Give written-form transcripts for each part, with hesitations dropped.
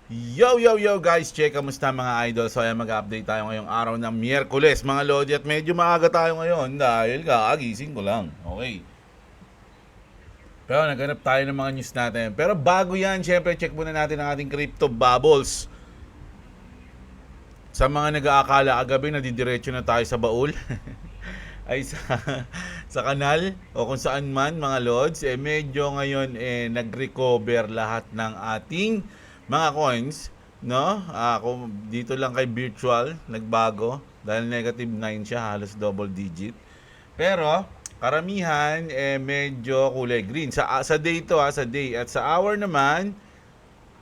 Yo guys, check kamusta mga idol. So ayan, mag-update tayo ngayong araw ng Miyerkules mga lodi, at medyo maaga tayo ngayon dahil kakagising ko lang. Okay. Pero naghanap tayo ng mga news natin. Pero bago yan, syempre check muna natin ang ating crypto bubbles. Sa mga nag-aakala kagabi na didiretso na tayo sa baul ay sa kanal o kung saan man mga lods, medyo ngayon nag-recover lahat ng ating mga coins, no? Kung dito lang kay virtual nagbago dahil negative 9 siya, halos double digit. Pero karamihan medyo kulay green sa day to, sa day, at sa hour naman,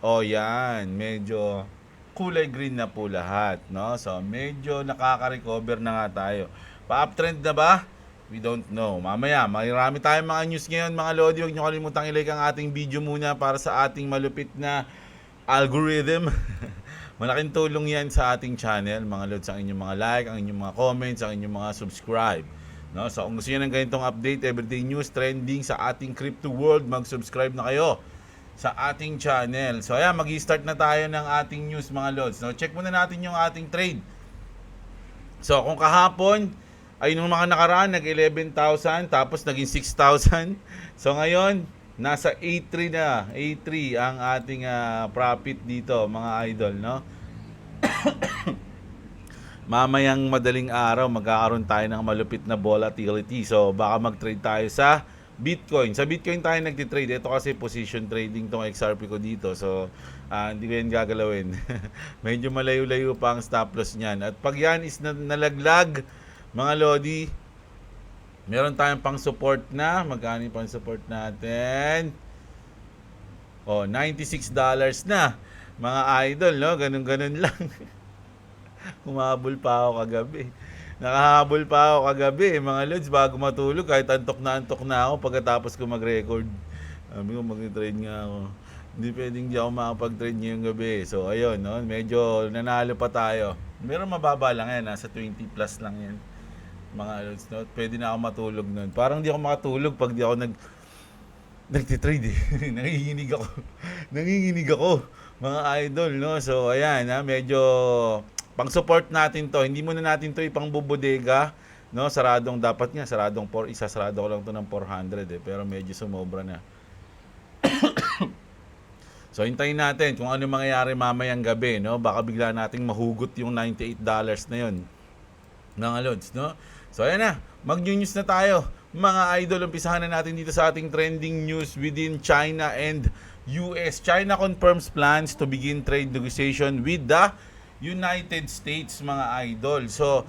yan, medyo kulay green na po lahat, no? So medyo nakaka-recover na nga tayo. Pa-uptrend na ba? We don't know. Mamaya, marami tayong mga news ngayon mga lodi. Huwag nyo kalimutang i-like ang ating video muna para sa ating malupit na algorithm. Malaking tulong yan sa ating channel mga lods, ang inyong mga like, ang inyong mga comments, ang inyong mga subscribe, no? So kung gusto nyo ng ganitong update, everyday news, trending sa ating crypto world, mag-subscribe na kayo sa ating channel. So ayan, mag-start na tayo ng ating news mga lods, no? Check muna natin yung ating trade. So kung kahapon ay nung mga nakaraan nag 11,000 tapos naging 6,000. So ngayon nasa 8.3 na, 8.3 ang ating profit dito mga idol, no? Mamayang madaling araw magkakaroon tayo ng malupit na volatility. So baka mag-trade tayo sa Bitcoin. Sa Bitcoin tayo nagtitrade. Ito kasi position trading tong XRP ko dito. So hindi ko yan gagalawin. Medyo malayo-layo pa ang stop loss niyan. At pag yan is nalaglag mga lodi, meron tayong pang support na. Magkano yung pang support natin? $96 na mga idol, no? Ganun-ganun lang. Humabol pa ako kagabi. Nakahabol pa ako kagabi, mga lods, bago matulog. Kahit antok na ako pagkatapos ko mag-record. Sabi ko, mag-trade nga ako. Hindi pwedeng di ako makapag-trade ngayong gabi. So, ayun, no? Medyo nanalo pa tayo. Meron mababa lang yan. Nasa 20 plus lang yan, mga lods, no? Pwede na ako matulog nun. Parang di ako makatulog pag di ako nagtitrade eh. Nanginginig ako, mga idol, no? So, ayan, medyo pang-support natin to. Hindi muna natin to ipang bubodega, no? Saradong, dapat nga saradong isasarado ko lang to ng 400 pero medyo sumobra na. So hintayin natin kung ano mangyayari mamayang gabi, no? Baka bigla nating mahugot yung $98 na yon, mga lods, no? So ayan na, mag-news na tayo mga idol. Umpisahan na natin dito sa ating trending news within China and US. China confirms plans to begin trade negotiation with the United States, mga idol. So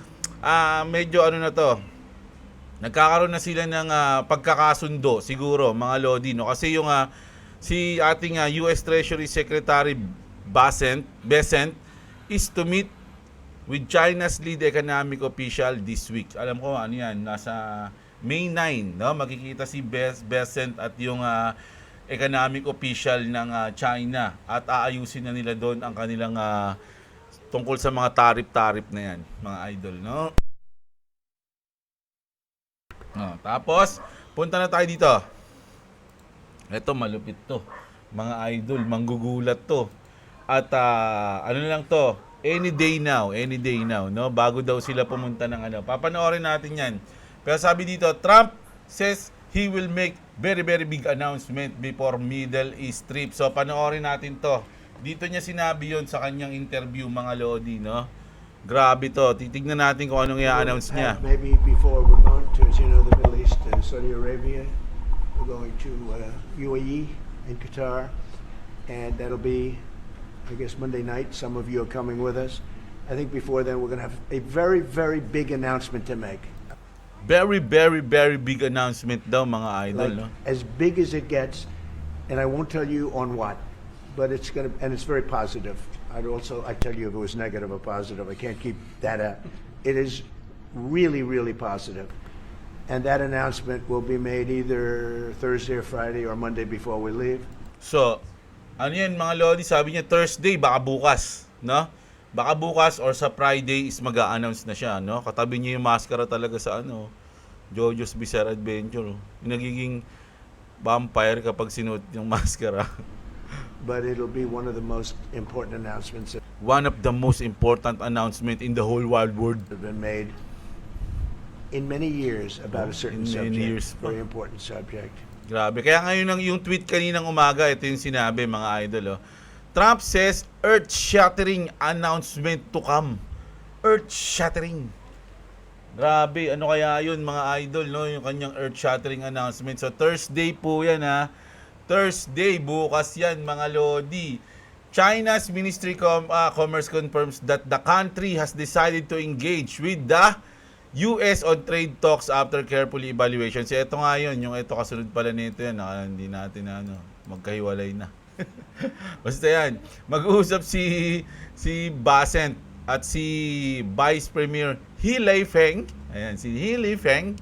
medyo ano na to, nagkakaroon na sila ng pagkakasundo siguro mga lodi, no? Kasi yung si ating US Treasury Secretary Bessent is to meet with China's lead economic official this week. Alam ko ano yan, nasa May 9, no? Makikita si Bessent at yung economic official ng China, at aayusin na nila doon ang kanilang tungkol sa mga tarif na yan, mga idol, no? Tapos punta na tayo dito. Ito malupit to, mga idol, manggugulat to. At ano lang to, any day now, no? Bago daw sila pumunta ng papanoorin natin yan. Pero sabi dito, Trump says he will make very big announcement before Middle East trip. So panoorin natin to. Dito niya sinabi yon sa kanyang interview, mga lodi, no? Grabe to. Titignan natin kung anong i-announce niya. Maybe before we're going to, as you know, the Middle East, Saudi Arabia, we're going to UAE and Qatar, and that'll be, I guess, Monday night. Some of you are coming with us. I think before then we're going to have a very big announcement to make. Very big announcement daw, mga idol, Like, no? as big as it gets, and I won't tell you on what, but it's going to, and it's very positive. I tell you if it was negative or positive. I can't keep that out. It is really positive. And that announcement will be made either Thursday or Friday or Monday before we leave. So, ano yan mga lodi, sabi niya Thursday, baka bukas, no? Baka bukas or sa Friday is mag-a-announce na siya, no? Katabi niya yung maskara talaga sa JoJo's Bizarre Adventure. Yung nagiging vampire kapag sinuot yung maskara. but it'll be one of the most important announcements that One of the most important announcement in the whole wide world. have been made in many years about a certain in many subject, years pa. very important subject. Grabe. Kaya ngayon yung tweet kaninang umaga, ito yung sinabi mga idol. Oh. Trump says earth-shattering announcement to come. Earth-shattering. Grabe, ano kaya yun mga idol, no? Yung kanyang earth-shattering announcement. So Thursday po yan ha. Thursday, bukas yan mga lodi. China's Ministry Commerce confirms that the country has decided to engage with the US on trade talks after careful evaluation. So ito nga yun, yung ito kasunod pala nito yan. Hindi natin magkahiwalay na. Basta yan, mag-uusap si Basent at si Vice Premier He Lifeng. Ayan, si He Lifeng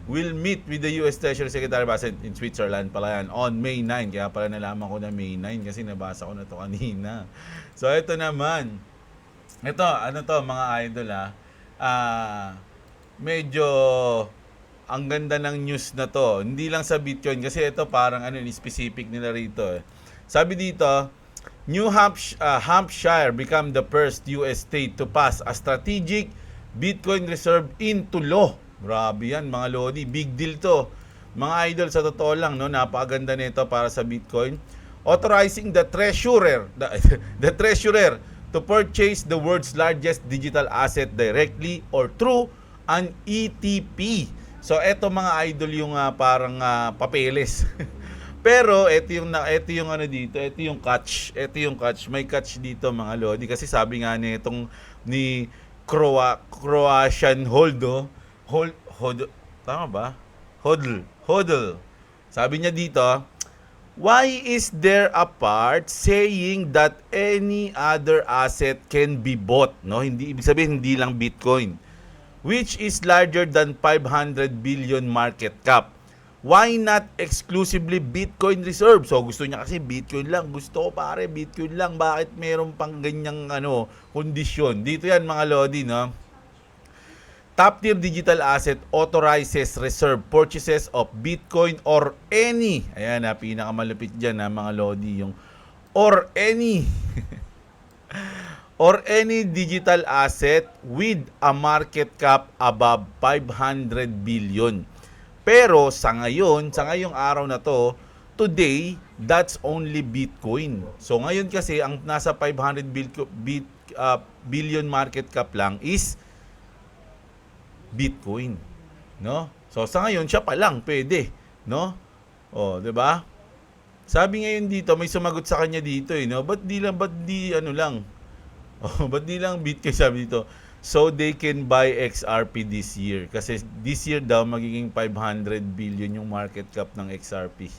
will meet with the US Treasury Secretary Basent in Switzerland pala yan on May 9. Kaya pala nalaman ko na May 9 kasi nabasa ko na to kanina. So ito naman. Ito, ano to mga idol medyo ang ganda ng news na to. Hindi lang sa Bitcoin kasi ito parang specific nila rito eh. Sabi dito, New Hampshire become the first US state to pass a strategic Bitcoin reserve into law. Grabe yan mga lodi, big deal to. Mga idol, sa totoo lang, no, napakaganda nito para sa Bitcoin. Authorizing the treasurer to purchase the world's largest digital asset directly or through an ETP. So eto mga idol yung parang papeles. Pero ito yung dito, ito yung catch. Ito yung catch. May catch dito mga lodi kasi sabi nga ni Croatian tama ba? Hodl. Sabi niya dito, why is there a part saying that any other asset can be bought? No, hindi ibig sabihin hindi lang Bitcoin, which is larger than 500 billion market cap. Why not exclusively Bitcoin reserve? So gusto niya kasi Bitcoin lang. Gusto ko pare Bitcoin lang. Bakit meron pang ganyang kondisyon? Dito yan mga lodi, no? Top tier digital asset authorizes reserve purchases of Bitcoin or any. Ayan pinakamalupit dyan mga lodi. Yung or any. Or any digital asset with a market cap above 500 billion. Pero sa ngayong araw na to, today, that's only Bitcoin. So ngayon kasi ang nasa 500 billion market cap lang is Bitcoin, no? So sa ngayon siya pa lang pwede, no? Oh, 'di ba? Sabi ngayon dito, may sumagot sa kanya dito no? Ba't di lang Oh, ba't di lang Bitcoin sabi dito? So they can buy XRP this year. Kasi this year daw magiging 500 billion yung market cap ng XRP.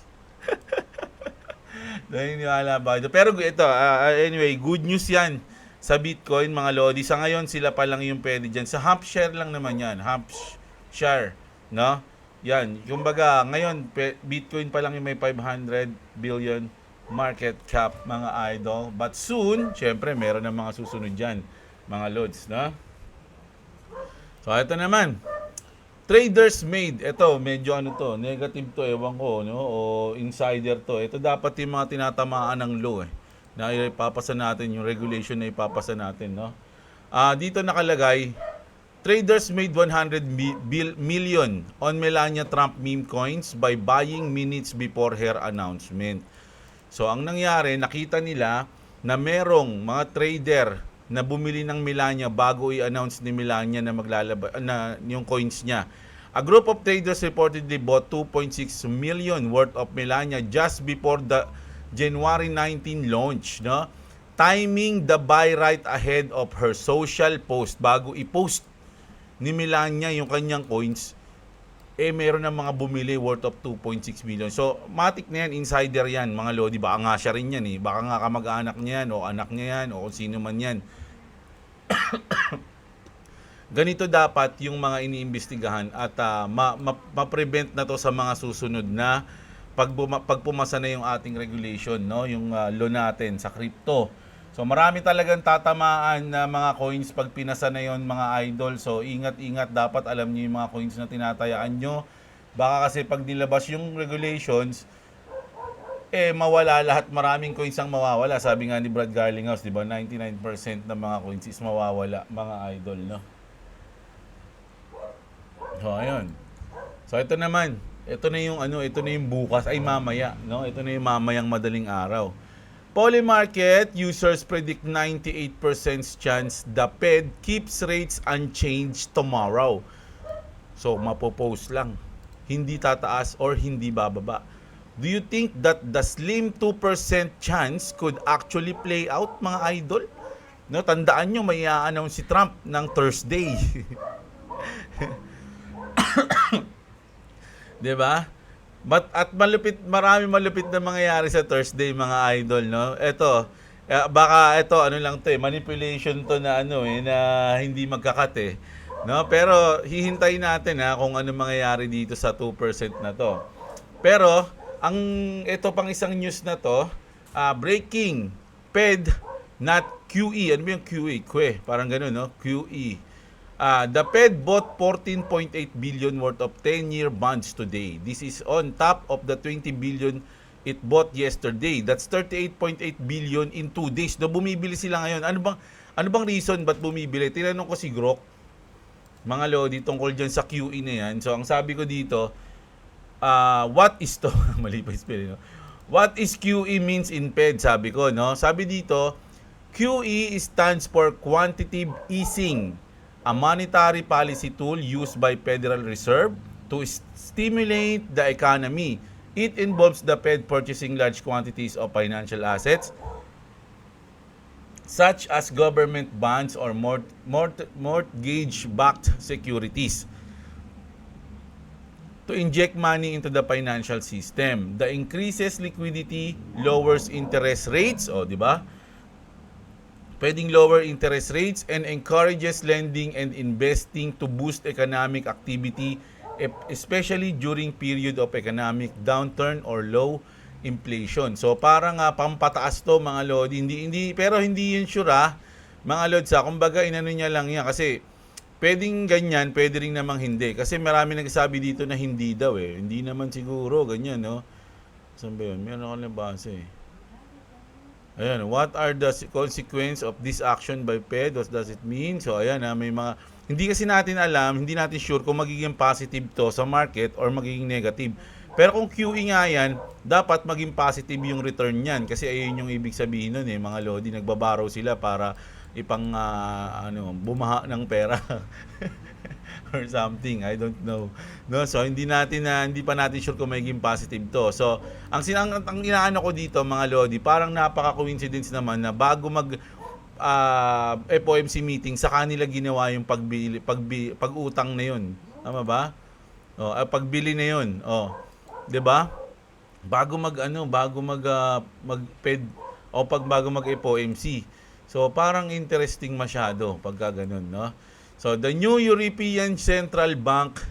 Naniniwala ba ito? Pero ito, anyway, good news yan sa Bitcoin mga lodi. Sa ngayon sila pa lang yung pwede dyan. Sa Hampshire lang naman yan. Hampshire, no? Yan, kumbaga ngayon Bitcoin pa lang yung may 500 billion market cap mga idol. But soon, syempre meron na mga susunod dyan mga lods, no? So ito naman, traders made. Ito medyo negative to, ewan ko, no? O insider to. Ito dapat yung mga tinatamaan ng law na ipapasa natin, yung regulation na ipapasa natin, no? Dito nakalagay, traders made 100 million on Melania Trump meme coins by buying minutes before her announcement. So ang nangyari, nakita nila na merong mga trader na bumili ng Melania bago i-announce ni Melania na yung coins niya. A group of traders reportedly bought 2.6 million worth of Melania just before the January 19 launch, no? Timing the buy right ahead of her social post. Bago i-post ni Melania yung kanyang coins, meron ng mga bumili worth of 2.6 million. So, matik na yan, insider yan, mga lodi. Baka nga siya rin yan Baka nga kamag-anak niya yan, o anak niya yan, o kung sino man yan. Ganito dapat yung mga iniimbestigahan at ma-prevent na to sa mga susunod na pag pumasa na yung ating regulation, no? Yung law natin sa crypto. So marami talagang tatamaan na mga coins pag pinasa na yon mga idol. So ingat-ingat, dapat alam niyo yung mga coins na tinatayaan nyo. Baka kasi pag nilabas yung regulations, mawala lahat, maraming coins ang mawawala. Sabi nga ni Brad Garlinghouse, di ba, 99% ng mga coins is mawawala, mga idol, no? So, ayun. So, ito naman. Ito na yung ito na yung bukas ay mamaya, no? Ito na yung mamayang madaling araw. Polymarket users predict 98% chance the Fed keeps rates unchanged tomorrow. So, mapopost lang. Hindi tataas or hindi bababa. Do you think that the slim 2% chance could actually play out, mga idol? No, tandaan nyo, may i-announce si Trump ng Thursday. 'Di ba? Marami malupit na mangyayari sa Thursday, mga idol, no? Ito, baka ito lang 'to, manipulation 'to na na hindi magkakat, no? Pero hihintayin natin kung ano mangyayari dito sa 2% na 'to. Pero ito pang isang news na 'to, breaking Fed not QE. Ano ba yung QE? Parang gano'n, no? QE. The Fed bought 14.8 billion worth of 10-year bonds today. This is on top of the 20 billion it bought yesterday. That's 38.8 billion in 2 days. No, bumibili sila ngayon. Ano bang reason ba't bumibili? Tinanong ko si Grok, mga lodi, tungkol dyan sa QE na yan. So, ang sabi ko dito, what is to? Mali pa spelling, no? What is QE means in Fed, sabi ko, no? Sabi dito, QE stands for quantitative easing, a monetary policy tool used by Federal Reserve to stimulate the economy. It involves the Fed purchasing large quantities of financial assets such as government bonds or mortgage-backed securities to inject money into the financial system. The increases liquidity, lowers interest rates, di ba? Pwedeng lower interest rates and encourages lending and investing to boost economic activity, especially during period of economic downturn or low inflation. So parang pampataas to, mga lodi. Pero hindi yun sure, mga lods. Kumbaga inano niya lang yan kasi pwedeng ganyan, pwede rin namang hindi. Kasi marami nagsasabi dito na hindi daw Hindi naman siguro ganyan, no? Saan ba yun? Meron ako nabasa Ayan, what are the consequences of this action by Fed? What does it mean? So, ayan, may mga... Hindi kasi natin alam, hindi natin sure kung magiging positive to sa market or magiging negative. Pero kung QE nga yan, dapat maging positive yung return niyan. Kasi ayun yung ibig sabihin nun mga lodi. Nagbabaraw sila para ipang, bumaha ng pera. Or something, I don't know. No, so hindi pa natin sure kung magiging positive to. So, ang inaano ko dito, mga lodi, parang napaka-coincidence naman na bago mag FOMC meeting sa kanila ginawa yung pag-utang na yun. Tama ba? Pagbili na yun. 'Di ba? Bago mag Fed bago mag FOMC. So, parang interesting masyado pagka ganun, no? So, the new European Central Bank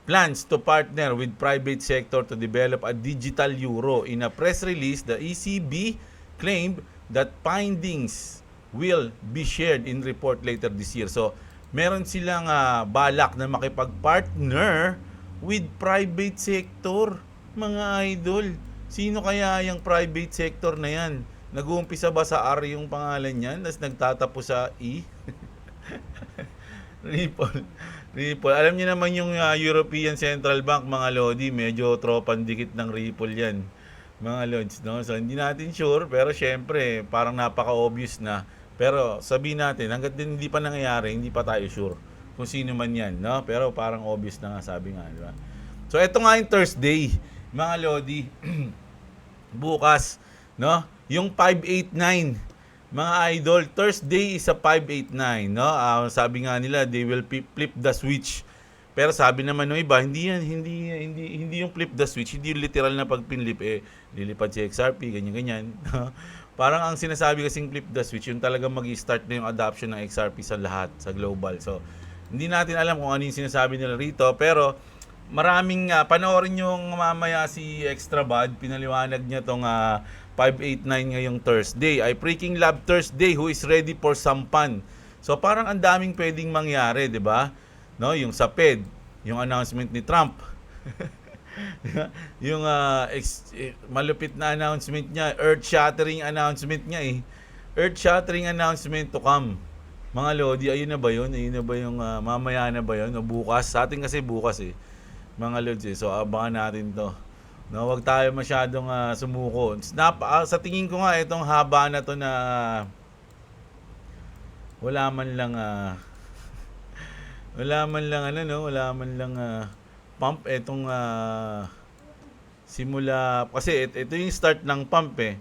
plans to partner with private sector to develop a digital euro. In a press release, the ECB claimed that findings will be shared in report later this year. So, meron silang balak na makipag-partner with private sector, mga idol. Sino kaya yung private sector na yan? Nag-uumpisa ba sa R yung pangalan niyan, tapos nagtatapos sa E? Ripple. Alam niyo naman yung European Central Bank, mga lodi, medyo tropan dikit ng Ripple yan, mga lods, no? So, hindi natin sure, pero syempre, parang napaka-obvious na. Pero sabihin natin, hanggat din hindi pa nangyayari, hindi pa tayo sure kung sino man yan, no? Pero parang obvious na nga, sabi nga, di ba? So, eto nga yung Thursday, mga lodi. Bukas, no? Yung 589, mga idol, Thursday is a 589, no? Sabi nga nila, they will flip the switch. Pero sabi naman ng iba, hindi yung flip the switch, hindi yung literal na pag pinlip lilipad si XRP, ganyan. Parang ang sinasabi kasing flip the switch, yung talagang mag-i-start na yung adoption ng XRP sa lahat, sa global. So, hindi natin alam kung ano yung sinasabi nila rito, pero maraming panoorin yung mamaya si Extrabad, pinaliwanag niya tong 589 ngayong Thursday. Ay Freaking Love Thursday, who is ready for sampan. So parang ang daming pwedeng mangyari, 'di ba? No, yung sa Fed, yung announcement ni Trump. Yung malupit na announcement niya, earth-shattering announcement niya eh. Earth-shattering announcement to come. Mga Lodi, ayun na ba yun? Ayun na ba yung mamaya na ba yun? O bukas? Sa atin kasi bukas eh. Mga Lods eh. So abangan natin to. No, wag tayo masyadong sumuko. Sa tingin ko nga itong haba na to na wala man lang wala man lang ano no, wala man lang pump etong simula kasi ito yung start ng pump eh.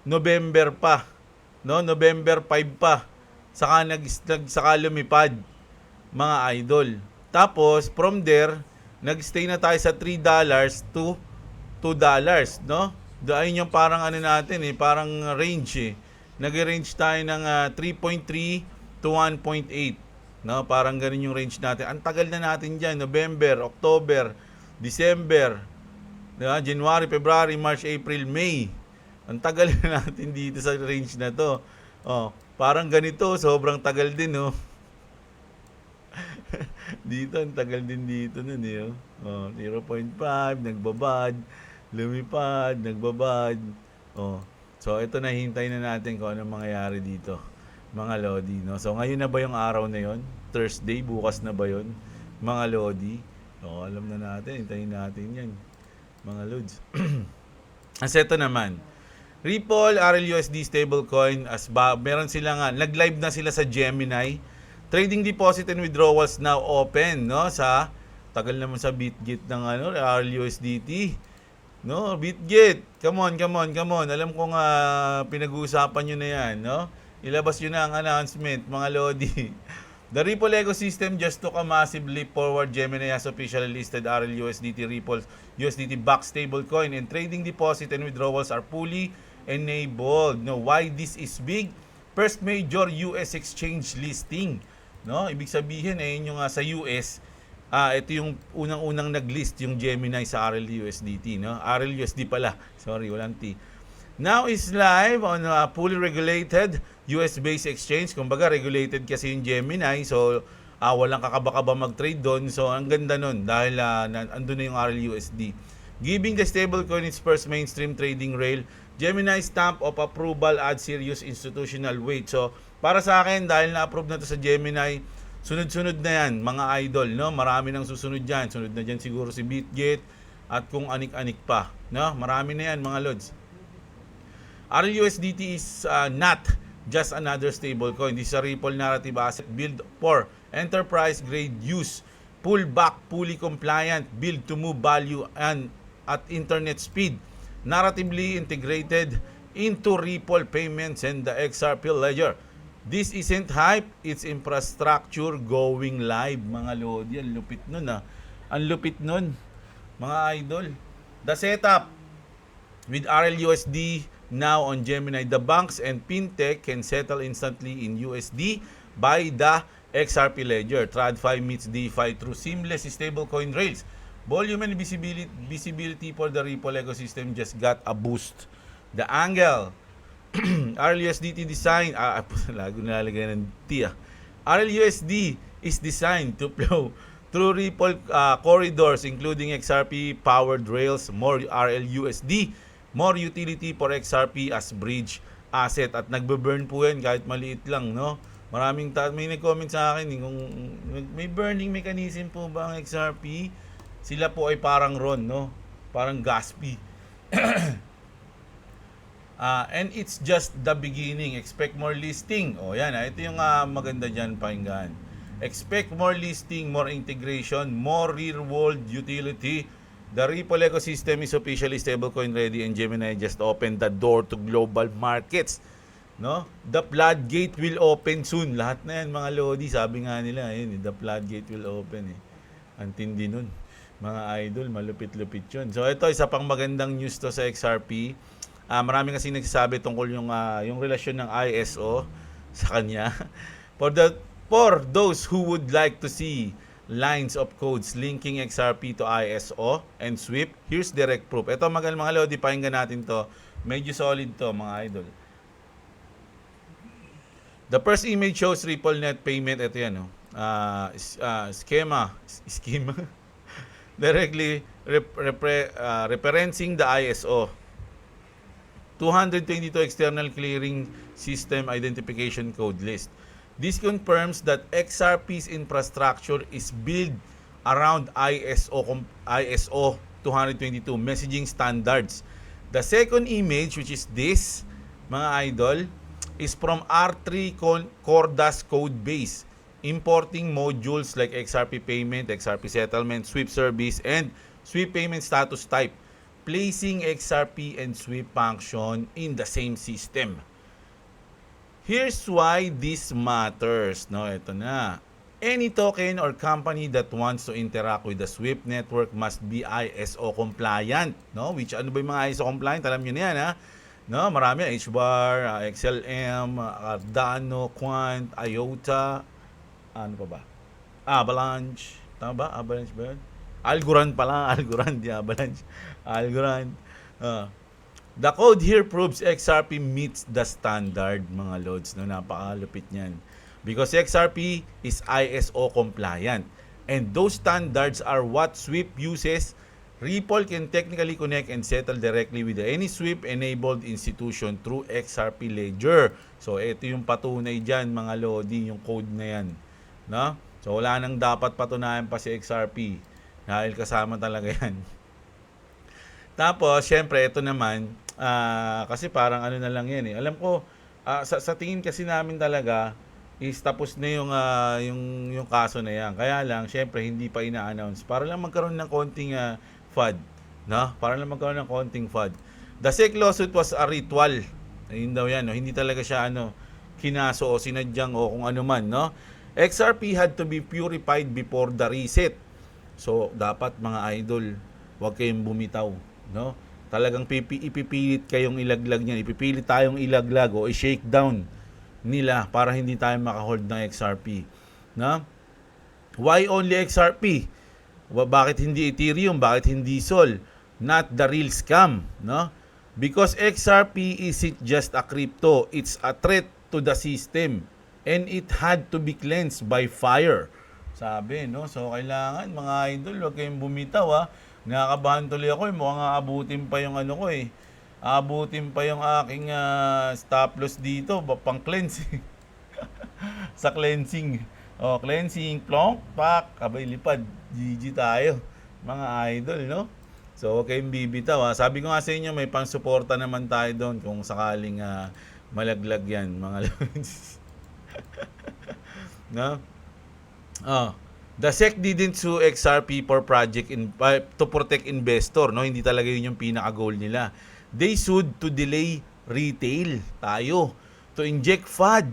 November pa. No, November 5 pa. Saka lumipad mga idol. Tapos from there, nag-stay na tayo sa $3 to $2, no? Ayun yung parang ano natin eh, parang range eh. Nag-range tayo ng 3.3 to 1.8. No, parang ganun yung range natin. Ang tagal na natin diyan, November, October, December, diba? January, February, March, April, May. Ang tagal na natin dito sa range na to. Oh, parang ganito, sobrang tagal din, no. Dito, ang tagal din dito nun, eh. Oh, 0.5, nagbabad, lumipad, nagbabad. Oh. So, ito na, hintay na natin kung anong mangyayari dito. Mga Lodi, no? So, ngayon na ba yung araw na yon? Thursday, bukas na ba yon? Mga Lodi. So, alam na natin, hintayin natin yan. Mga Lods. As ito naman, Ripple, RLUSD stablecoin, meron sila nga, nag-live na sila sa Gemini. Trading deposit and withdrawals now open, no? Sa, tagal naman sa BitGet ng RLUSDT. No, BitGet, come on. Alam ko nga pinag-uusapan nyo na yan, no? Ilabas nyo na ang announcement, mga Lodi. The Ripple ecosystem just took a massive leap forward. Gemini has officially listed RLUSDT, Ripple's USDT-backed stablecoin, and trading deposit and withdrawals are fully enabled. No, why this is big? First major US exchange listing. No, ibig sabihin yung sa US, ito yung unang-unang nag-list yung Gemini sa RLUSDT, no? RLUSD pala. Sorry, walang T. Now is live on a fully regulated US-based exchange. Kumbaga, regulated kasi yung Gemini. So, walang kakaba-kaba mag-trade doon. So, ang ganda nun dahil andun na yung RLUSD. Giving the stablecoin its first mainstream trading rail, Gemini's stamp of approval adds serious institutional weight. So, para sa akin, dahil na-approve na to sa Gemini, sunod-sunod na yan, mga idol. No? Marami nang susunod dyan. Sunod na dyan siguro si BitGet at kung anik-anik pa. No? Marami na yan, mga Lods. RLUSDT is not just another stablecoin. This is a Ripple narrative asset built for enterprise-grade use, pullback, fully compliant, build to move value and at internet speed, narratively integrated into Ripple payments and the XRP ledger. This isn't hype, it's infrastructure going live, mga Lodi. Ang lupit nun Ang lupit nun, mga idol. The setup with RLUSD now on Gemini, the banks and fintech can settle instantly in USD by the XRP ledger. TradFi meets DeFi through seamless stablecoin rails. Volume and visibility for the Ripple ecosystem just got a boost. The angle RLUSDT design, lago nalalagay ng T RLUSD is designed to flow through Ripple corridors including XRP powered rails, more RLUSD, more utility for XRP as bridge asset, at nagbe-burn po yan kahit maliit lang, no? May nag-comment sa akin kung may burning mechanism po ba ang XRP? Sila po ay parang Ron, no? Parang Gatsby. And it's just the beginning. Expect more listing. O yan, ito yung maganda dyan pakinggan. Expect more listing, more integration, more real-world utility. The Ripple ecosystem is officially stablecoin ready and Gemini just opened the door to global markets. No? The floodgate will open soon. Lahat na yan, mga Lodi. Sabi nga nila, the floodgate will open. Ang tindi nun. Mga idol, malupit-lupit yun. So, ito, isa pang magandang news to sa XRP. Marami kasi nagsasabi tungkol yung relasyon ng ISO sa kanya. For those who would like to see lines of codes linking XRP to ISO and SWIFT, here's direct proof. Ito mga Lodi, pakinggan natin to. Medyo solid to, mga idol. The first image shows Ripple net payment. Ito yan, schema. directly referencing the ISO 222 External Clearing System Identification Code List. This confirms that XRP's infrastructure is built around ISO 222 messaging standards. The second image, which is this, mga idol, is from R3 Cordas code base, importing modules like XRP payment, XRP settlement, sweep service, and sweep payment status type, placing XRP and sweep function in the same system. Here's why this matters. No, ito na. Any token or company that wants to interact with the SWIFT network must be ISO compliant. No? Which ano ba yung mga ISO compliant? Alam nyo na yan, ha? No, marami. HBAR, XLM, Cardano, Quant, IOTA, ano pa ba? Avalanche. Tama ba? Avalanche ba yun? Algorand pala. Algorand, di Avalanche. Algorand. The code here proves XRP meets the standard, mga lods. No? Napakalupit niyan. Because XRP is ISO compliant. And those standards are what SWIFT uses. Ripple can technically connect and settle directly with any SWIFT-enabled institution through XRP Ledger. So, ito yung patunay dyan, mga lodi, yung code na yan. No? So, wala nang dapat patunayan pa si XRP. Dahil kasama talaga yan. Tapos, syempre, ito naman, kasi parang ano na lang yan eh. Alam ko, sa tingin kasi namin talaga, is tapos na yung kaso na yan. Kaya lang, syempre, hindi pa ina-announce. Para lang magkaroon ng konting FUD. No? Para lang magkaroon ng konting FUD. The SEC lawsuit was a ritual. Ayun daw yan. No? Hindi talaga siya kinaso o sinadyang o kung ano man. No? XRP had to be purified before the reset. So, dapat mga idol, huwag kayong bumitaw. No? Talagang ipipilit kayong ilaglag niyan. Ipipilit tayong ilaglag o i-shake down nila para hindi tayo makahold ng XRP. No? Why only XRP? Bakit hindi Ethereum? Bakit hindi Sol? Not the real scam. No? Because XRP isn't just a crypto. It's a threat to the system. And it had to be cleansed by fire. Sabi, no? So, kailangan, mga idol, huwag kayong bumitaw, ha? Nakakabahan tuloy ako, mukhang aabutin pa yung ano ko, eh. Abutin pa yung aking stop loss dito, pang cleansing. Sa cleansing. Oh, cleansing, plonk, pak, abay lipad. GG tayo, mga idol, no? So, okay yung bibitaw, ha? Sabi ko nga sa inyo, may pang-suporta naman tayo doon kung sakaling malaglag yan, mga lods. No? Oh. The SEC didn't sue XRP for project to protect investor, no? Hindi talaga yun yung pinaka-goal nila. They sued to delay retail tayo, to inject FUD,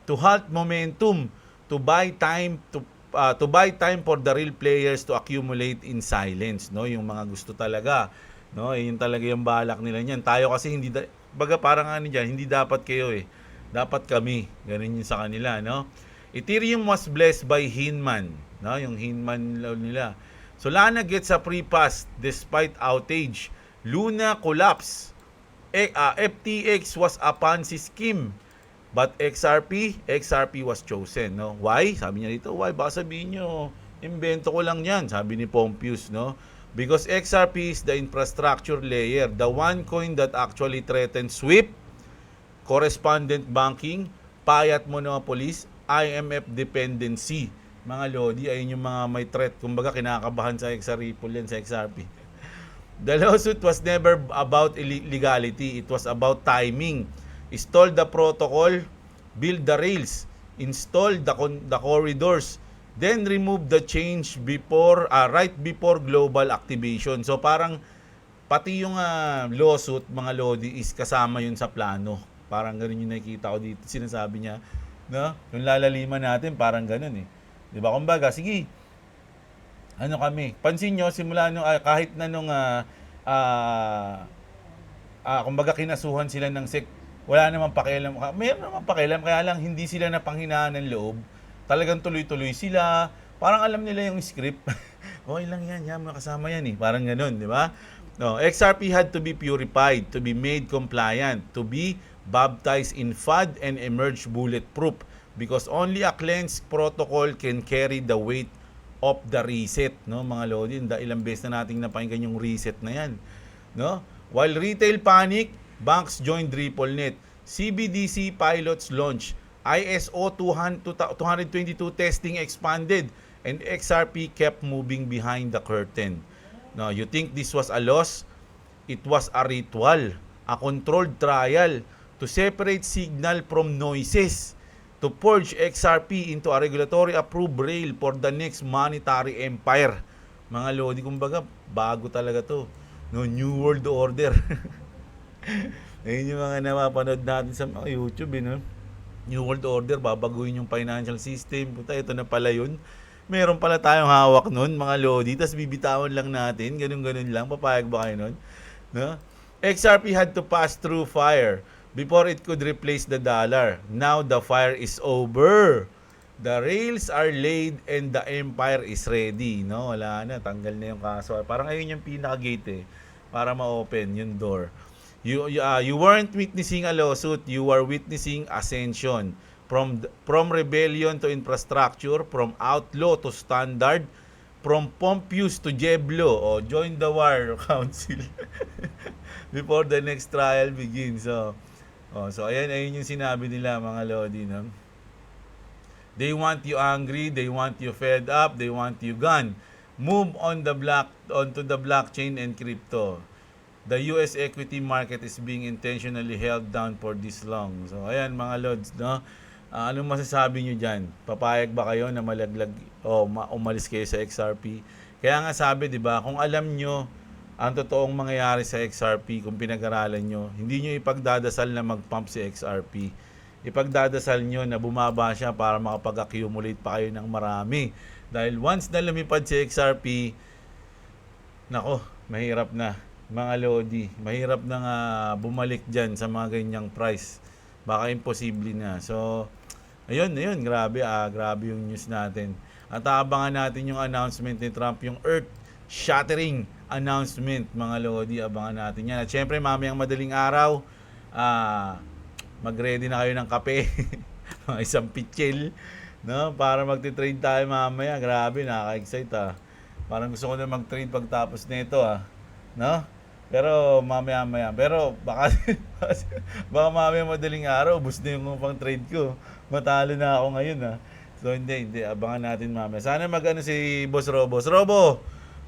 to halt momentum, to buy time for the real players to accumulate in silence, no? Yung mga gusto talaga, no? Yun talaga yung balak nila niyan. Tayo kasi hindi baga parang ano diyan, hindi dapat kayo eh. Dapat kami. Ganun yun sa kanila, no? Ethereum was blessed by Hinman, no? Yung Hinman nila. Solana gets a free pass despite outage. Luna collapse. FTX was a Ponzi scheme. But XRP was chosen, no? Why? Sabi niya dito, why? Baka sabihin nyo, invento ko lang yan, sabi ni Pompeius, no? Because XRP is the infrastructure layer, the one coin that actually threatens SWIFT, correspondent banking, payat monopolies, IMF dependency. Mga lodi, ayun yung mga may threat. Kumbaga, kinakabahan sa Ripple yan, sa XRP. The lawsuit was never about illegality. It was about timing. Install the protocol, build the rails, install the corridors, then remove the change right before global activation. So parang pati yung lawsuit, mga lodi, is kasama yun sa plano. Parang ganun yung nakikita ko dito. Sinasabi niya, no? Yung lalaliman natin, parang ganun eh. Di ba? Kumbaga, sige, ano kami, pansin nyo, simula nung, kahit na nung, kumbaga kinasuhan sila ng SEC, wala namang pakialam. Mayroon namang pakialam, kaya lang hindi sila napanghinaan ng loob. Talagang tuloy-tuloy sila. Parang alam nila yung script. Okay lang yan, makasama yan eh. Parang ganun, di ba? No, XRP had to be purified, to be made compliant, to be baptized in FUD and emerge bulletproof. Because only a cleansed protocol can carry the weight of the reset, no mga lodi. Ilang beses na nating napakinggan yung reset na yan, no? While retail panic, banks joined RippleNet. CBDC pilots launch. ISO 222 testing expanded and XRP kept moving behind the curtain. Now, you think this was a loss? It was a ritual, a controlled trial to separate signal from noises, to forge XRP into a regulatory approved rail for the next monetary empire. Mga lodi, kumbaga, bago talaga to. No, New World Order. Ayun yung mga napapanood natin sa mga YouTube, no? New World Order, babaguhin yung financial system. Puta, ito na pala yun. Meron pala tayong hawak nun, mga lodi, tas bibitawan lang natin, ganun-ganun lang. Papayag ba kayo nun? No? XRP had to pass through fire before it could replace the dollar. Now the fire is over. The rails are laid and the empire is ready. No, wala na, tanggal na yung kaso. Parang ayun yung pinaka-gate para ma-open yung door. You weren't witnessing a lawsuit, you were witnessing ascension. From rebellion to infrastructure, from outlaw to standard, from Pompeius to Jeblo, join the war council before the next trial begins. So ayun yung sinabi nila, mga lodi, no? They want you angry, they want you fed up, they want you gone. Move onto the blockchain and crypto. The US equity market is being intentionally held down for this long. So ayan, mga lods, no? Anong masasabi nyo dyan? Papayag ba kayo na malaglag o umalis kayo sa XRP? Kaya nga sabi, di ba, kung alam nyo ang totoong mangyayari sa XRP, kung pinag-aralan nyo, hindi nyo ipagdadasal na mag-pump si XRP. Ipagdadasal nyo na bumaba siya para makapag-accumulate pa kayo ng marami. Dahil once na lumipad si XRP, nako, mahirap na, mga lodi. Mahirap na nga bumalik dyan sa mga ganyang price. Baka imposible na. So, ayun, grabe yung news natin. At abangan natin yung announcement ni Trump, yung earth-shattering announcement, mga lodi. Abangan natin yan. At syempre, mamayang madaling araw, mag-ready na kayo ng kape, mga isang pitchel, no? Para magti-trade tayo mamaya. Grabe, nakaka-excite. Parang gusto ko na mag-trade pagtapos nito, no? Pero mamaya. Pero baka mamaya madaling araw, ubos na yung pang trade ko. Matalo na ako ngayon, So hindi, abangan natin mamaya. Sana mag-ano si Boss Robo. Robo,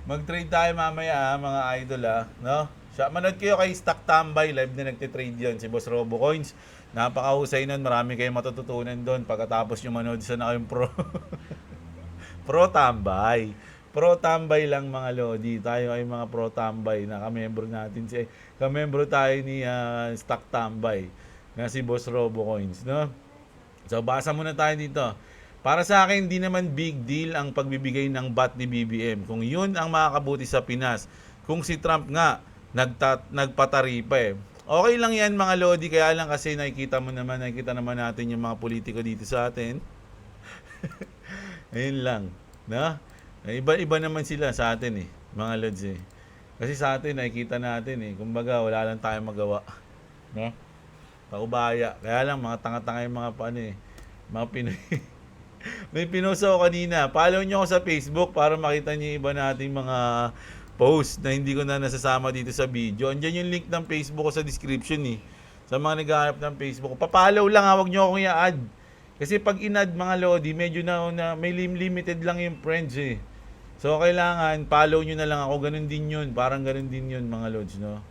mag-trade tayo mamaya, mga idol, no? Manood kayo kay Stock Tambay, live na nagte-trade yon si Boss Robo Coins. Napakahusay nun, marami kayong matututunan doon pagkatapos nyo manood sa na kayong pro. Pro Tambay. Pro Tambay lang, mga lodi. Tayo ay mga Pro Tambay na kamembro natin. Kamembro tayo ni Stock Tambay na si Boss Robo Coins, no? So basa muna tayo dito. Para sa akin, hindi naman big deal ang pagbibigay ng BAT ni BBM. Kung yun ang makakabuti sa Pinas. Kung si Trump nga nagpataripa Okay lang yan, mga lodi, kaya lang kasi nakikita naman natin yung mga politiko dito sa atin. Ayun lang, no? Iba naman sila sa atin mga lods Kasi sa atin nakikita natin kumbaga wala lang tayong magawa, no? Pakubaya. Kaya lang mga tanga-tanga yung mga mga Pinoy. May pinost ako kanina. Follow nyo ako sa Facebook para makita nyo yung iba nating mga post na hindi ko na nasasama dito sa video. Andiyan yung link ng Facebook ko sa description Sa mga naghahanap ng Facebook ko. Papalaw lang, huwag nyo akong i-add. Kasi pag in-add, mga lodi, medyo na may limited lang yung friends So kailangan follow nyo na lang ako. Ganun din yun. Parang ganun din yun, mga lods, no?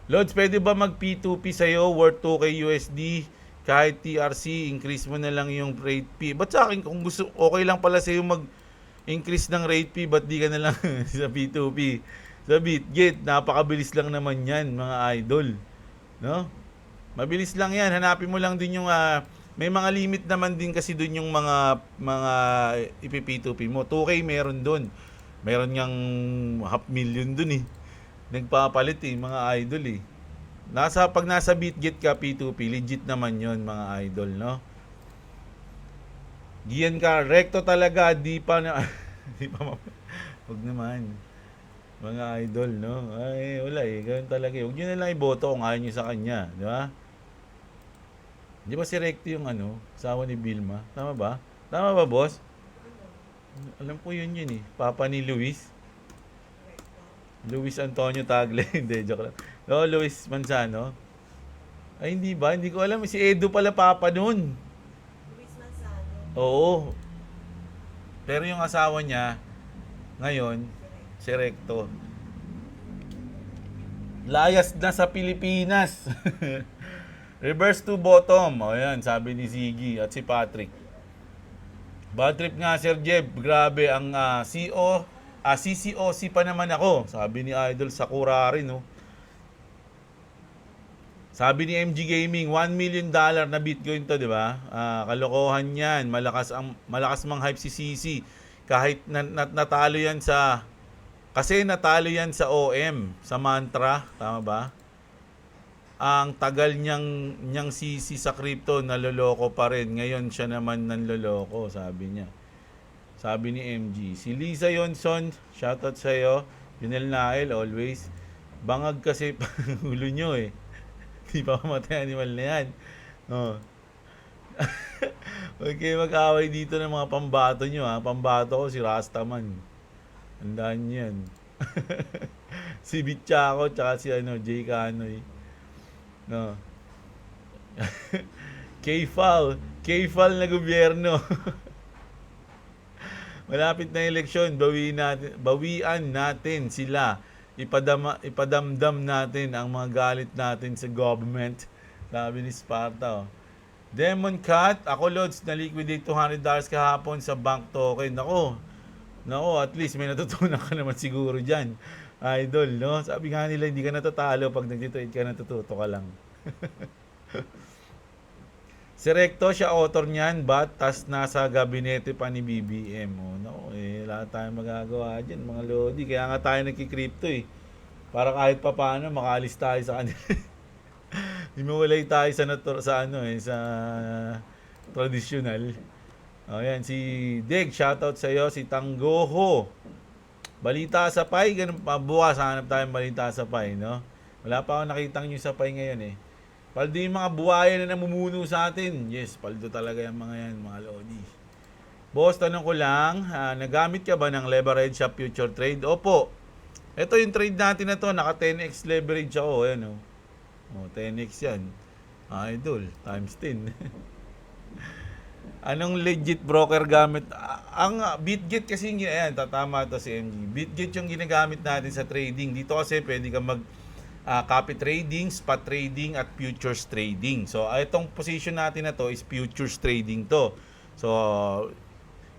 Lods, pwede ba mag P2P sa'yo worth 2K USD kahit TRC, increase mo na lang yung rate P? Ba't sa akin, kung gusto, okay lang pala sa'yo mag-increase ng rate P, ba't di ka na lang sa P2P? Sa BitGet, napakabilis lang naman yan, mga idol. No? Mabilis lang yan. Hanapin mo lang din yung... may mga limit naman din kasi doon yung mga ipi-P2P mo. 2K meron doon. Meron ngang 500,000 doon Nagpapalit mga idol Pag nasa BitGet ka P2P, legit naman yon, mga idol, no? Gian ka, recto talaga, di pa wag naman. Mga idol, no? Ay, wala ganun talaga. Huwag nyo na lang iboto kung ayaw nyo sa kanya, di ba? Di ba si Recto yung asawa ni Vilma? Tama ba? Tama ba, boss? Alam ko yun eh. Papa ni Luis. Luis Antonio Tagle. Hindi, joke lang. No, Luis Manzano. Ay, hindi ba? Hindi ko alam. Si Edo pala papa nun. Luis Manzano. Oo. Pero yung asawa niya, ngayon, si Recto. Layas na sa Pilipinas. Reverse to bottom. O yan, sabi ni Ziggy at si Patrick. Bad trip nga, Sir Jeb. Grabe, ang CCOC pa naman ako. Sabi ni Idol Sakura rin, no? Sabi ni MG Gaming, $1 million na Bitcoin to, di ba? Kalokohan yan. Malakas mang hype si CC. Kahit natalo yan sa... Kasi natalo yan sa OM, sa Mantra. Tama ba? Ang tagal niyang CC sa crypto, naloloko pa rin. Ngayon siya naman nanloloko, sabi niya. Sabi ni MG. Si Lisa Yonson, shoutout sa'yo. Junel Nael, always. Bangag kasi ulo nyo eh. Di pa mamatay animal na yan. Oh. Okay, mag-away dito ng mga pambato nyo ha. Pambato ko si Rastaman. Tandaan nyo yan. Si Bichako tsaka si Jay Canoy. No. K-Fal na gobyerno. Malapit na eleksyon, bawian natin sila. Ipadamdam natin ang mga galit natin sa government. Sabi ni Sparta. Demon Cat, ako Lods, na-liquidate $200 kahapon sa bank token. Nako, at least may natutunan ka naman siguro dyan. Idol, no? Sabi nga nila, hindi ka natatalo pag nag-trade ka, natututo ka lang. Si Recto, siya author niyan, but tas nasa gabinete pa ni BBM. Oh, no, wala tayong magagawa dyan, mga lodi. Kaya nga tayo nagki-crypto eh. Para kahit pa paano, makaalis tayo sa kanila. Himawalay tayo sa traditional. Oh, yan, si Deg, shoutout sa iyo, si Tanggoho. Balita sa Pai, ganun pa, bukas hanap tayong balita sa Pai, no? Wala pa ako nakitang yung sa Pai ngayon eh. Paldo yung mga buhaya na namumuno sa atin. Yes, paldo talaga yung mga yan, mga lodi. Boss, tanong ko lang, nagamit ka ba ng leverage sa future trade? Opo. Ito yung trade natin na to, naka 10x leverage ako. Ayan, oh, 10x yan. Idol, times 10. Anong legit broker gamit? Ang BitGet kasi, ayan, tatama to si MG. BitGet yung ginagamit natin sa trading. Dito kasi pwede ka copy trading, spot trading, at futures trading. So, itong position natin na to is futures trading to. So,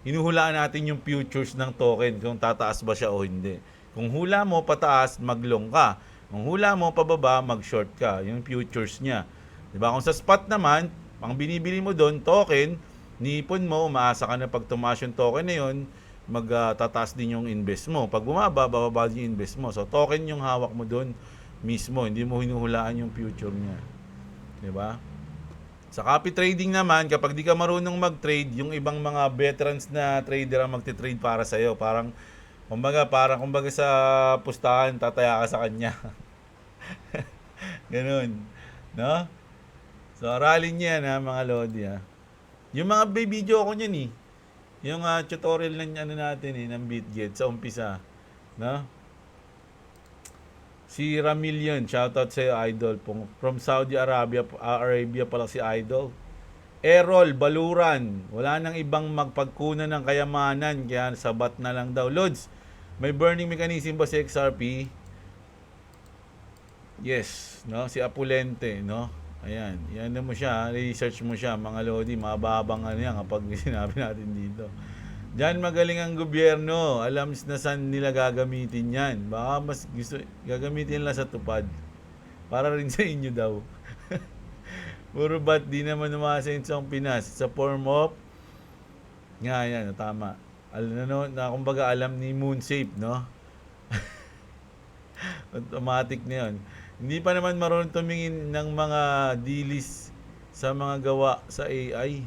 hinuhulaan natin yung futures ng token kung tataas ba siya o hindi. Kung hula mo pataas, mag-long ka. Kung hula mo pababa, mag-short ka. Yung futures niya. Diba? Kung sa spot naman, ang binibili mo doon, token, nipon mo, umaasa ka na pag tumaas yung token na yun, magtataas din yung invest mo. Pag bumaba, bababa din yung invest mo. So, token yung hawak mo doon mismo, hindi mo hinuhulaan yung future niya. 'Di ba? Sa copy trading naman, kapag di ka marunong mag-trade, yung ibang mga veterans na trader ang magte-trade para sa iyo. Kumbaga sa pustahan, tataya ka sa kanya. Ganun, no? So, aralin niya na mga lodi ha. Yung mga video ko niyan eh. Yung tutorial ng natin ng BitGet sa umpisa, no? Si Ramillion, shoutout sa iyo, Idol. From Saudi Arabia pala si Idol. Errol, Baluran. Wala nang ibang magpagkunan ng kayamanan, kaya sabat na lang daw. Lods, may burning mechanism ba si XRP? Yes, no? Si Apulente, no? Ayan, yan mo siya, research mo siya, mga lodi, mababang yan kapag sinabi natin dito. Diyan magaling ang gobyerno. Alam na saan nila gagamitin yan. Baka mas gusto gagamitin nila sa tupad. Para rin sa inyo daw. Puro ba't di naman umasenso ang Pinas? Sa form of nga yan, tama. Kumbaga alam ni Moonsafe, no? Automatic na yun. Hindi pa naman marunong tumingin ng mga dilis sa mga gawa sa AI.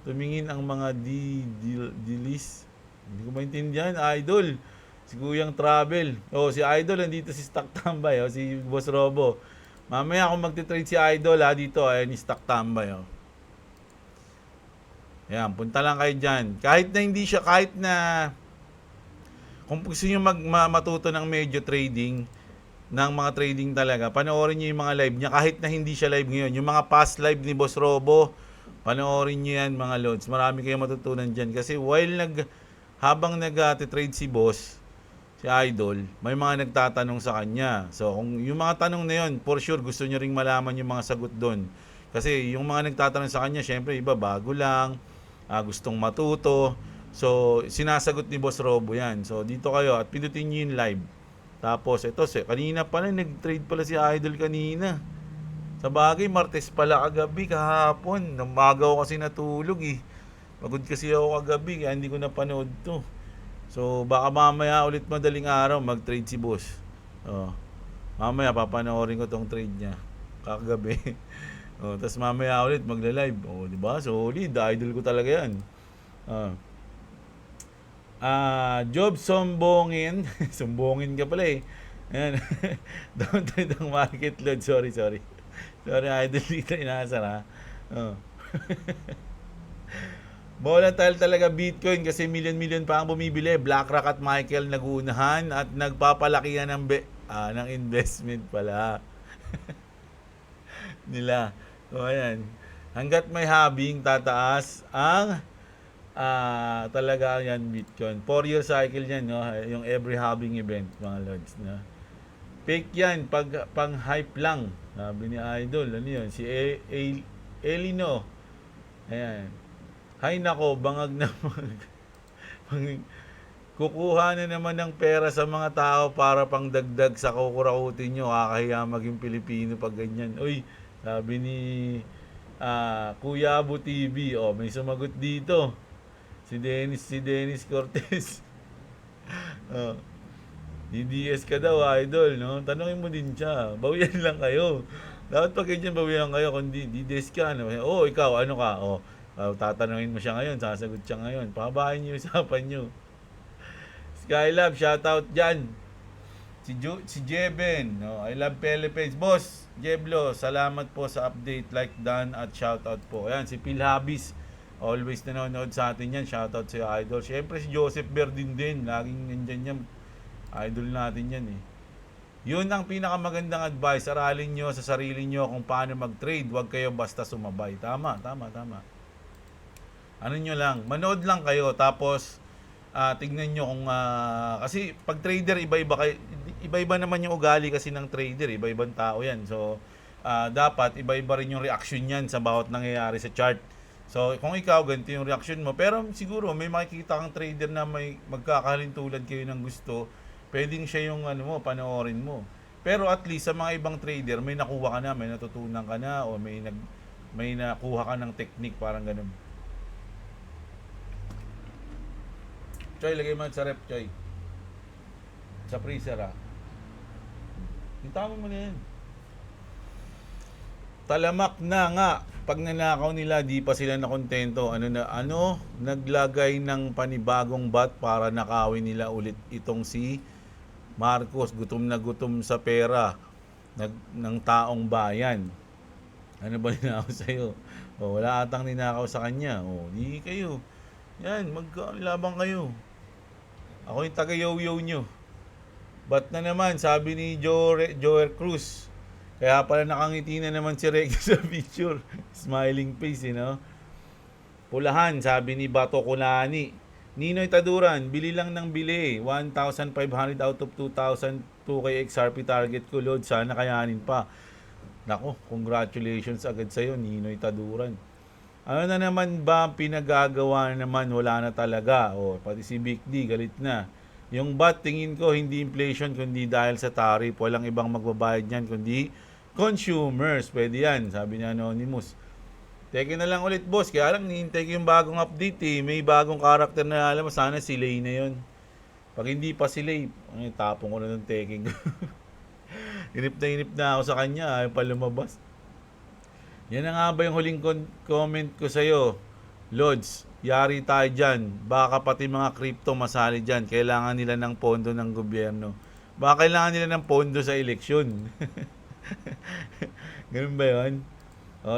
Tumingin ang mga dilis. Hindi ko maintindihan, Idol. Si Kuyang Travel. Si Idol, nandito si Stock Tambay. Si Boss Robo. Mamaya kung magte-trade si Idol, dito, ni Stock Tambay. Ayan, punta lang kayo dyan. Kahit na hindi siya, kahit na kung gusto nyo matuto ng medyo trading, ng mga trading talaga, panoorin nyo yung mga live niya kahit na hindi siya live ngayon. Yung mga past live ni Boss Robo, panoorin nyo yan mga lods. Marami kayong matutunan dyan. Kasi habang nag-trade si Boss, si Idol, may mga nagtatanong sa kanya. So, kung yung mga tanong na yun, for sure, gusto nyo ring malaman yung mga sagot doon. Kasi yung mga nagtatanong sa kanya, syempre, iba, bago lang, gustong matuto. So, sinasagot ni Boss Robo yan. So, dito kayo at pindutin nyo yung live. Tapos, ito, kanina pala, nag-trade pala si Idol kanina. Sa bagay, Martes pala kagabi, kahapon. Namagaw kasi natulog eh. Pagod kasi ako kagabi, kaya hindi ko napanood to. So, baka mamaya ulit madaling araw mag-trade si Boss. Oh. Mamaya papanoorin ko tong trade niya kagabi. Oh, tapos mamaya ulit magla-live. Oh, 'di ba? Solid, idol ko talaga 'yan. Job Sombongin. Sumbongin ka pala eh. Ayan. Don't trade ang market load. Sorry. Sorry, idol dito inasar ha. Oh. Volatile talaga Bitcoin kasi million pa ang bumibili. BlackRock at Michael naguunahan at nagpapalakihan ng investment pala nila. So ayan. Hanggat may halving, tataas ang talaga yan Bitcoin. 4-year cycle yan, no? Yung every halving event, mga lods, no? Fake yan, pang hype lang. Sabi ni Idol, ano yun? Si Elino. Ayan. Hay nako, bangag na kukuha na naman ng pera sa mga tao para pang dagdag sa kukurakutin nyo. Kakahiya maging Pilipino pag ganyan. Uy, sabi ni Kuya Abu TV, may sumagot dito. Si Dennis Cortez. DDS ka daw, idol, no? Tanungin mo din siya. Bawian lang kayo. Dapat pag ganyan, bawian kayo. Kung DDS ka, ano? Ikaw, ano ka? Tatanungin mo siya ngayon, sasagot siya ngayon. Pababain niyo yung usapan niyo. Skylab, shoutout dyan. Si Jeben, no? I love Philippines. Boss, Jeblo, salamat po sa update, like done, at shoutout po. Ayan, si Phil Habis, always nanonood sa atin yan. Shoutout sa idol. Siyempre si Joseph Berdin din, laging nandyan yan. Idol natin yan eh. Yun ang pinakamagandang advice. Aralin nyo sa sarili nyo kung paano mag-trade. Huwag kayo basta sumabay. Tama. Ano nyo lang, manood lang kayo. Tapos, tignan nyo kung kasi pag trader iba-iba naman yung ugali kasi ng trader, iba-ibang tao yan. So dapat iba-iba rin yung reaction niyan sa bawat nangyayari sa chart. So kung ikaw ganito yung reaction mo, pero siguro may makikita kang trader na may magkakahalintulad kayo ng gusto, pwedeng siya yung panoorin mo. Pero at least sa mga ibang trader may nakuha ka na, may natutunan ka na, o may nakuha ka ng technique, parang ganun. Choy, lagay mo sa rep, Choy. Sa freezer, Itama mo na yan. Talamak na nga. Pag nanakaw nila, di pa sila nakontento. Naglagay ng panibagong bot para nakawin nila ulit itong si Marcos. Gutom na gutom sa pera ng taong bayan. Ano ba ninakaw sa'yo? Wala atang ninakaw sa kanya. Di kayo. Yan, magkalabang kayo. Ako yung taga-yo-yo nyo. Ba't na naman, sabi ni Joel Cruz. Kaya pala nakangiti na naman si Reg sa picture. Smiling face, Pulahan, sabi ni Bato Kulani. Ninoy Taduran, bili lang ng bili. 1,500 out of 2,000 2K XRP target ko, load. Sana kayanin pa. Nako, congratulations agad sa'yo, Ninoy Taduran. Ano na naman ba pinagagawa naman, wala na talaga. Pati si Big D, galit na. Yung bot, tingin ko, hindi inflation, kundi dahil sa tariff. Walang ibang magbabayad niyan, kundi consumers. Pwede yan, sabi ni Anonymous. Teke na lang ulit, boss. Kaya lang, nihintay ko yung bagong update May bagong karakter na alam mo. Sana si Lay na yun. Pag hindi pa si Lay, tapong ko na ng taking. Inip na ako sa kanya. Ayaw pa lumabas. Yan na nga ba yung huling comment ko sa'yo? Lods, yari tayo dyan. Baka pati mga crypto masali dyan. Kailangan nila ng pondo ng gobyerno. Baka kailangan nila ng pondo sa eleksyon. Ganun ba yun?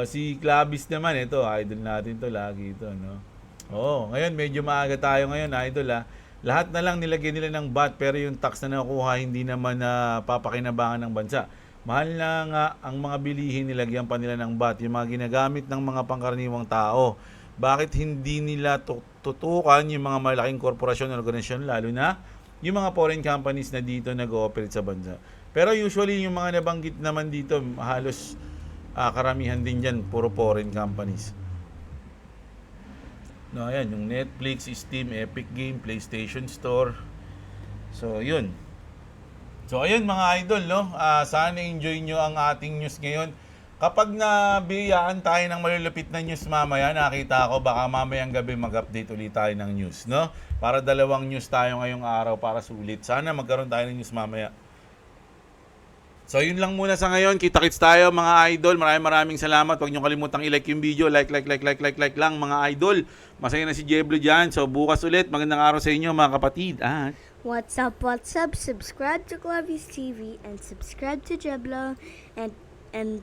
Si Clavis naman, ito, idol natin to lagi ito, no? Oo, ngayon medyo maaga tayo ngayon, idol ha. Lahat na lang nilagay nila ng VAT pero yung tax na nakuha hindi naman na papakinabangan ng bansa. Mahal na nga ang mga bilihin nilagyan pa nila ng VAT, yung mga ginagamit ng mga pangkaraniwang tao. Bakit hindi nila tutukan yung mga malaking korporasyon o organisasyon, lalo na yung mga foreign companies na dito nag-ooperate sa bansa? Pero usually yung mga nabanggit naman dito, halos karamihan din dyan, puro foreign companies. No, ayan, yung Netflix, Steam, Epic Game, PlayStation Store. So, yun. So, ayun mga idol, no? Sana enjoy nyo ang ating news ngayon. Kapag nabiyaan tayo ng malulupit na news mamaya, nakita ko baka mamayang gabi mag-update ulit tayo ng news, no? Para dalawang news tayo ngayong araw para sulit. Sana magkaroon tayo ng news mamaya. So, yun lang muna sa ngayon. Kita-kits tayo mga idol. Maraming salamat. Huwag niyo kalimutang i-like yung video. Like lang mga idol. Masaya na si Jeblo dyan. So, bukas ulit. Magandang araw sa inyo mga kapatid. At What's up? Subscribe to Glovies TV and subscribe to Jeblo. And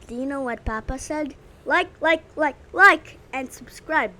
you know what Papa said? Like, and subscribe.